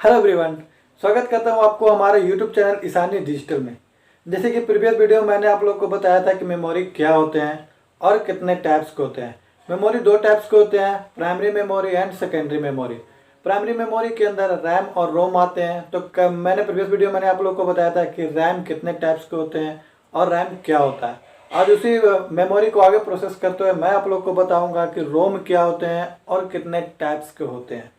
Hello everyone, स्वागत करता हूँ आपको हमारे यूट्यूब चैनल ईशानी डिजिटल में। जैसे कि प्रीवियस वीडियो में मैंने आप लोग को बताया था कि मेमोरी क्या होते हैं और कितने टाइप्स के होते हैं। मेमोरी दो टाइप्स के होते हैं, primary memory and secondary memory. Primary memory के अंदर रैम और रोम आते हैं। तो मैंने प्रीवियस वीडियो में मैंने आप लोग को बताया था कि रैम कितने टाइप्स के होते हैं और रैम क्या होता है। आज उसी मेमोरी को आगे प्रोसेस करते हुए मैं आप लोग को बताऊँगा कि रोम क्या होते हैं और कितने टाइप्स के होते हैं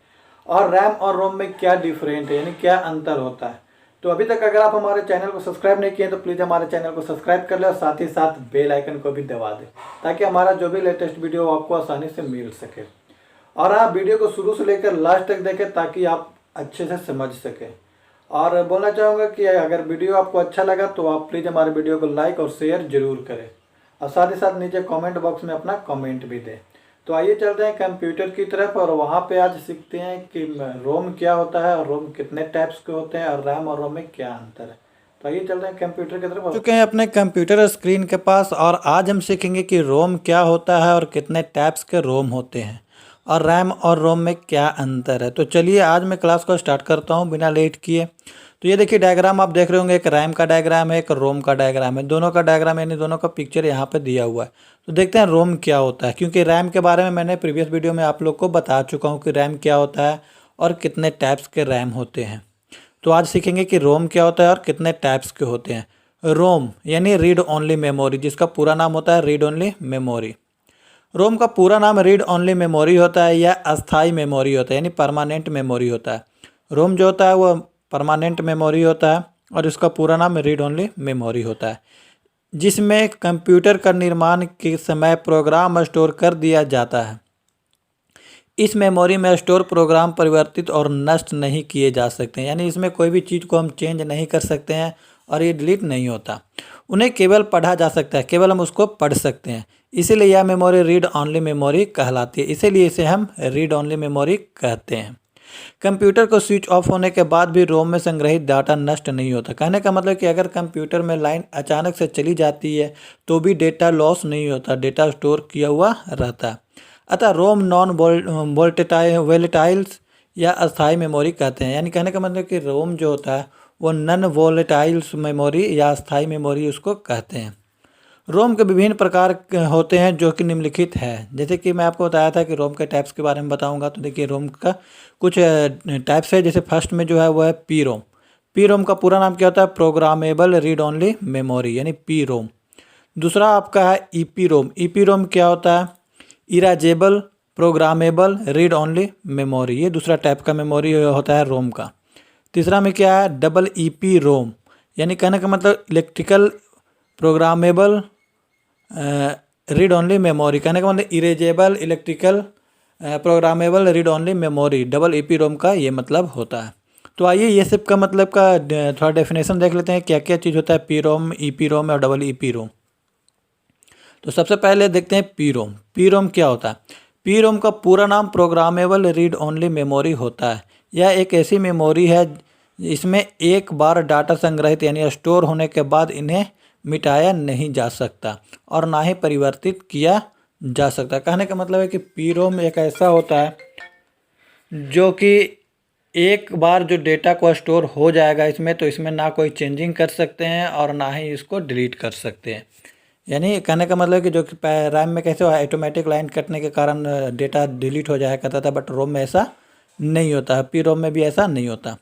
और रैम और रोम में क्या डिफरेंट है, यानी क्या अंतर होता है। तो अभी तक अगर आप हमारे चैनल को सब्सक्राइब नहीं किए तो प्लीज़ हमारे चैनल को सब्सक्राइब कर ले और साथ ही साथ बेल आइकन को भी दबा दें ताकि हमारा जो भी लेटेस्ट वीडियो आपको आसानी से मिल सके। और आप वीडियो को शुरू से लेकर लास्ट तक देखें ताकि आप अच्छे से समझ सकें। और बोलना चाहूँगा कि अगर वीडियो आपको अच्छा लगा तो आप प्लीज़ हमारे वीडियो को लाइक और शेयर जरूर करें और साथ ही साथ नीचे कमेंट बॉक्स में अपना कमेंट भी दें। तो आइए चलते हैं कंप्यूटर की तरफ और वहाँ पे आज सीखते हैं कि रोम क्या होता है और रोम कितने टाइप्स के होते हैं और रैम और रोम में क्या अंतर है। तो आइए चलते हैं कंप्यूटर की तरफ। चुके हैं अपने कंप्यूटर स्क्रीन के पास और आज हम सीखेंगे कि रोम क्या होता है और कितने टाइप्स के रोम होते हैं और रैम और रोम में क्या अंतर है। तो चलिए आज मैं क्लास को स्टार्ट करता हूँ बिना लेट किए। तो ये देखिए डायग्राम आप देख रहे होंगे, एक रैम का डायग्राम है, एक रोम का डायग्राम है। दोनों का डायग्राम यानी दोनों का पिक्चर यहाँ पे दिया हुआ है। तो देखते हैं रोम क्या होता है, क्योंकि रैम के बारे में मैंने प्रीवियस वीडियो में आप लोग को बता चुका हूँ कि रैम क्या होता है और कितने टाइप्स के रैम होते हैं। तो आज सीखेंगे कि रोम क्या होता है और कितने टाइप्स के होते हैं। रोम यानी रीड ओनली मेमोरी, जिसका पूरा नाम होता है रीड ओनली मेमोरी। रोम का पूरा नाम रीड ओनली मेमोरी होता है या अस्थाई मेमोरी होता है, यानी परमानेंट मेमोरी होता है। रोम जो होता है वो परमानेंट मेमोरी होता है और इसका पूरा नाम रीड ओनली मेमोरी होता है, जिसमें कंप्यूटर का निर्माण के समय प्रोग्राम स्टोर कर दिया जाता है। इस मेमोरी में स्टोर प्रोग्राम परिवर्तित और नष्ट नहीं किए जा सकते हैं, यानी इसमें कोई भी चीज़ को हम चेंज नहीं कर सकते हैं और ये डिलीट नहीं होता। उन्हें केवल पढ़ा जा सकता है, केवल हम उसको पढ़ सकते हैं। इसीलिए यह मेमोरी रीड ओनली मेमोरी कहलाती है, इसीलिए इसे हम रीड ओनली मेमोरी कहते हैं। कंप्यूटर को स्विच ऑफ होने के बाद भी रोम में संग्रहित डाटा नष्ट नहीं होता। कहने का मतलब कि अगर कंप्यूटर में लाइन अचानक से चली जाती है तो भी डेटा लॉस नहीं होता, डेटा स्टोर किया हुआ रहता है। अतः रोम नॉन वोलेटाइल्स या अस्थाई मेमोरी कहते हैं, यानी कहने का मतलब कि रोम जो होता है वो नॉन वोलेटाइल्स मेमोरी या अस्थाई मेमोरी उसको कहते हैं। रोम के विभिन्न प्रकार होते हैं जो कि निम्नलिखित है। जैसे कि मैं आपको बताया था कि रोम के टाइप्स के बारे में बताऊंगा। तो देखिए रोम का कुछ टाइप्स है। जैसे फर्स्ट में जो है वो है पी रोम। पी रोम का पूरा नाम क्या होता है? प्रोग्रामेबल रीड ओनली मेमोरी, यानी पी रोम। दूसरा आपका है E P ROM. E P ROM क्या होता है? इराजेबल प्रोग्रामेबल रीड ओनली मेमोरी, ये दूसरा टाइप का मेमोरी होता है रोम का। तीसरा में क्या है? डबल ई पी रोम, यानी कहने का मतलब electrical programmable read only memory, कहने का मतलब erasable electrical programmable read only memory, double E P ROM का ये मतलब होता है। तो आइए ये सब का मतलब का थोड़ा डेफिनेशन देख लेते हैं, क्या क्या चीज़ होता है P ROM, E P ROM और डबल ई पी रोम। तो सबसे पहले देखते हैं पी रोम। पी रोम क्या होता है? पी रोम का पूरा नाम प्रोग्रामेबल रीड ओनली मेमोरी होता है। यह एक ऐसी मेमोरी है इसमें एक बार डाटा संग्रहित यानी स्टोर होने के बाद इन्हें मिटाया नहीं जा सकता और ना ही परिवर्तित किया जा सकता। कहने का मतलब है कि पी रोम एक ऐसा होता है जो कि एक बार जो डेटा को स्टोर हो जाएगा इसमें, तो इसमें ना कोई चेंजिंग कर सकते हैं और ना ही इसको डिलीट कर सकते हैं। यानी कहने का मतलब कि जो कि रैम में कैसे ऑटोमेटिक लाइन कटने के कारण डेटा डिलीट हो जाया करता था, बट रोम में ऐसा नहीं होता है, पी रोम में भी ऐसा नहीं होता।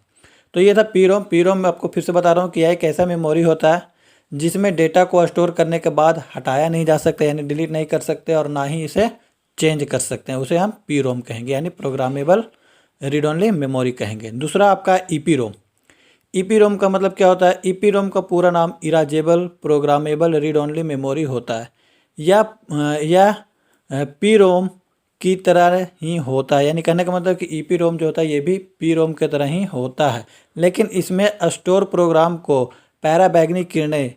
तो ये था पी रोम। पी रोम में आपको फिर से बता रहा हूँ कि यह एक ऐसा मेमोरी होता है जिसमें डेटा को स्टोर करने के बाद हटाया नहीं जा सकता, यानी डिलीट नहीं कर सकते और ना ही इसे चेंज कर सकते हैं, उसे हम पी रोम कहेंगे, यानी प्रोग्रामेबल रीड ओनली मेमोरी कहेंगे। दूसरा आपका E P ROM. E P ROM का मतलब क्या होता है? ई पी रोम का पूरा नाम इराजेबल प्रोग्रामेबल रीड ओनली मेमोरी होता है। यह पी रोम की तरह ही होता है, यानी कहने का मतलब कि ई पी रोम जो होता है ये भी पी रोम की तरह ही होता है, लेकिन इसमें स्टोर प्रोग्राम को पैराबैंगनी किरणें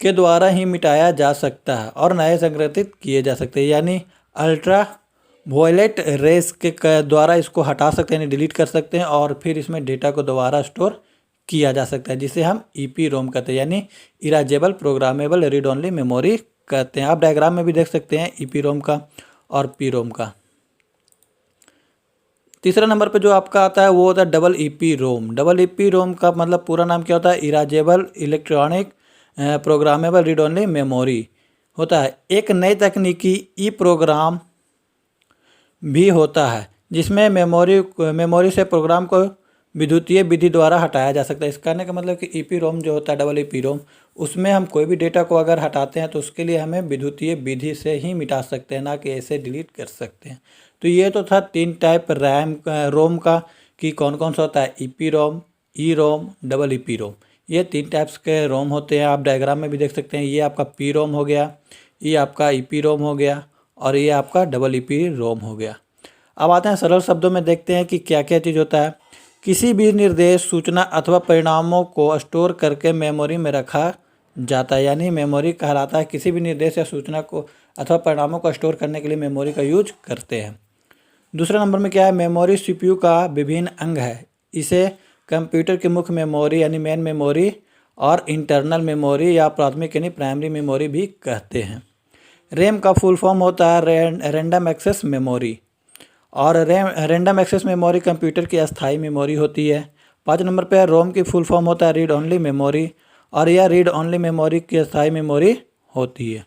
के द्वारा ही मिटाया जा सकता है और नए संग्रहित किए जा सकते हैं, यानी अल्ट्रा वॉयलेट रेस के द्वारा इसको हटा सकते हैं, यानी डिलीट कर सकते हैं और फिर इसमें डेटा को दोबारा स्टोर किया जा सकता है, जिसे हम ई पी रोम कहते हैं, यानी इराजेबल प्रोग्रामेबल रीड ओनली मेमोरी कहते हैं। आप डायग्राम में भी देख सकते हैं ई पी रोम का और पी रोम का। तीसरा नंबर पे जो आपका आता है वो होता है डबल ईपी रोम। डबल ईपी रोम का मतलब पूरा नाम क्या होता है? Erasable electronic programmable read only memory होता है। एक नई तकनीकी ई प्रोग्राम भी होता है जिसमें मेमोरी से प्रोग्राम को विद्युतीय विधि द्वारा हटाया जा सकता है। इस कहने का मतलब कि ईपी रोम जो होता है, डबल ईपी रोम, उसमें हम कोई भी डेटा को अगर हटाते हैं तो उसके लिए हमें विद्युतीय विधि से ही मिटा सकते हैं, ना कि ऐसे डिलीट कर सकते हैं। तो ये तो था 3 टाइप रोम का कि कौन कौन सा होता है, ईपी रोम, ई रोम, डबल ईपी रोम। ये 3 टाइप्स के रोम होते हैं। आप डायग्राम में भी देख सकते हैं। ये आपका पी रोम हो गया, ये आपका ईपी रोम हो गया और ये आपका डबल ईपी रोम हो गया। अब आते हैं सरल शब्दों में, देखते हैं कि क्या क्या चीज़ होता है। किसी भी निर्देश, सूचना अथवा परिणामों को स्टोर करके मेमोरी में रखा जाता है, यानी मेमोरी कहलाता है किसी भी निर्देश या सूचना को अथवा परिणामों को स्टोर करने के लिए मेमोरी का यूज करते हैं। दूसरा नंबर में क्या है? मेमोरी सीपीयू का विभिन्न अंग है। इसे कंप्यूटर की मुख्य मेमोरी यानी मेन मेमोरी और इंटरनल मेमोरी या प्राथमिक यानी प्राइमरी मेमोरी भी कहते हैं। रैम का फुल फॉर्म होता है रैंडम एक्सेस मेमोरी, और रैंडम एक्सेस मेमोरी कंप्यूटर की अस्थायी मेमोरी होती है। 5 नंबर पे रोम की फुल फॉर्म होता है रीड ओनली मेमोरी, और यह रीड ओनली मेमोरी की अस्थायी मेमोरी होती है।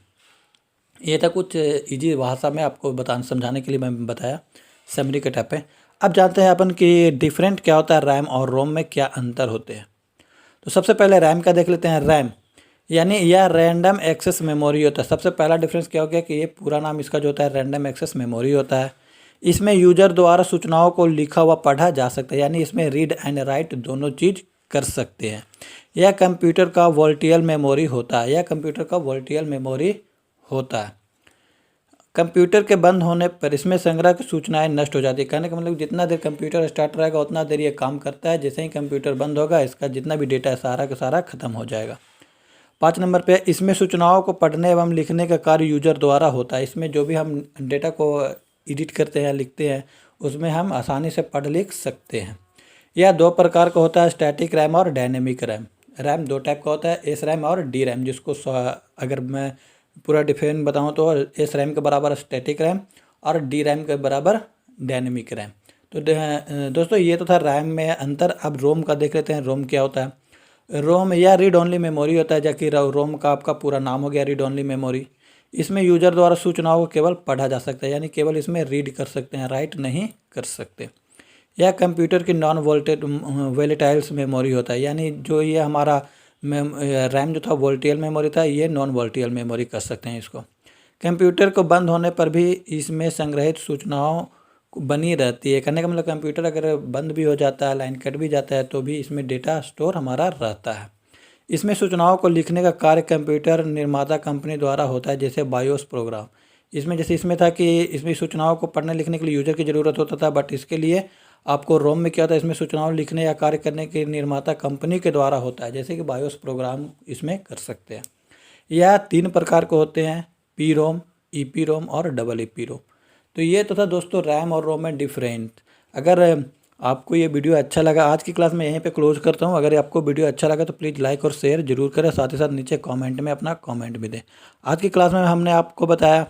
ये था कुछ इजी भाषा में आपको समझाने के लिए मैं बताया समरी के टाइप पे। अब जानते हैं अपन कि डिफरेंट क्या होता है, रैम और रोम में क्या अंतर होते हैं। तो सबसे पहले रैम का देख लेते हैं। रैम यानी यह रैंडम एक्सेस मेमोरी होता है। सबसे पहला डिफरेंस क्या हो गया कि ये पूरा नाम इसका जो होता है रैंडम एक्सेस मेमोरी होता है। इसमें यूजर द्वारा सूचनाओं को लिखा हुआ पढ़ा जा सकता है, यानी इसमें रीड एंड राइट दोनों चीज़ कर सकते हैं। यह कंप्यूटर का वोल्टियल मेमोरी होता है। कंप्यूटर के बंद होने पर इसमें संग्रह की सूचनाएं नष्ट हो जाती है। कहने का मतलब जितना देर कंप्यूटर स्टार्ट रहेगा उतना देर ये काम करता है। जैसे ही कंप्यूटर बंद होगा इसका जितना भी डेटा है सारा का सारा खत्म हो जाएगा। 5 नंबर पे इसमें सूचनाओं को पढ़ने एवं लिखने का कार्य यूजर द्वारा होता है। इसमें जो भी हम डेटा को एडिट करते हैं, लिखते हैं, उसमें हम आसानी से पढ़ लिख सकते हैं। यह 2 प्रकार का होता है, स्टैटिक रैम और डायनेमिक रैम। रैम 2 टाइप का होता है, एस रैम और डी रैम, जिसको अगर मैं पूरा डिफरेंट बताऊं तो एस रैम के बराबर स्टैटिक रैम और डी रैम के बराबर डायनेमिक रैम। तो दोस्तों ये तो था रैम में अंतर। अब रोम का देख लेते हैं। रोम क्या होता है? रोम या रीड ओनली मेमोरी होता है, जबकि रोम का आपका पूरा नाम हो गया रीड ओनली मेमोरी। इसमें यूजर द्वारा सूचनाओं को केवल पढ़ा जा सकता है, यानी केवल इसमें रीड कर सकते हैं, राइट नहीं कर सकते। यह कंप्यूटर की नॉन वोलेटाइल्स मेमोरी होता है, यानी जो ये हमारा रैम जो था वोल्टियल मेमोरी था, ये नॉन वोल्टियल मेमोरी कर सकते हैं इसको। कंप्यूटर को बंद होने पर भी इसमें संग्रहित सूचनाओं बनी रहती है। कहने का मतलब कंप्यूटर अगर बंद भी हो जाता है, लाइन कट भी जाता है, तो भी इसमें डेटा स्टोर हमारा रहता है। इसमें सूचनाओं को लिखने का कार्य कंप्यूटर निर्माता कंपनी द्वारा होता है, जैसे बायोस प्रोग्राम। इसमें था कि इसमें सूचनाओं को पढ़ने लिखने के लिए यूजर की ज़रूरत होता था, बट इसके लिए आपको रोम में क्या होता है, इसमें सूचनाओं लिखने या कार्य करने के निर्माता कंपनी के द्वारा होता है, जैसे कि बायोस प्रोग्राम इसमें कर सकते हैं। यह 3 प्रकार के होते हैं, P ROM, E P ROM और डबल ई पी रोम। तो ये तो था दोस्तों रैम और रोम में डिफरेंट। अगर आपको ये वीडियो अच्छा लगा, आज की क्लास में यहीं पे क्लोज करता हूँ। अगर आपको वीडियो अच्छा लगा तो प्लीज़ लाइक और शेयर जरूर करें, साथ ही साथ नीचे कमेंट में अपना कमेंट भी दें। आज की क्लास में हमने आपको बताया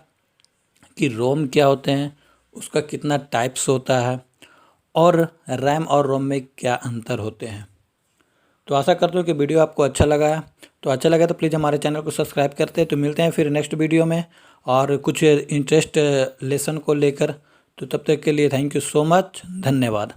कि रोम क्या होते हैं, उसका कितना टाइप्स होता है और रैम और रोम में क्या अंतर होते हैं। तो आशा करता हूँ कि वीडियो आपको अच्छा लगा है। तो प्लीज़ हमारे चैनल को सब्सक्राइब करते हैं। तो मिलते हैं फिर नेक्स्ट वीडियो में और कुछ इंटरेस्ट लेसन को लेकर। तो तब तक के लिए थैंक यू सो मच, धन्यवाद।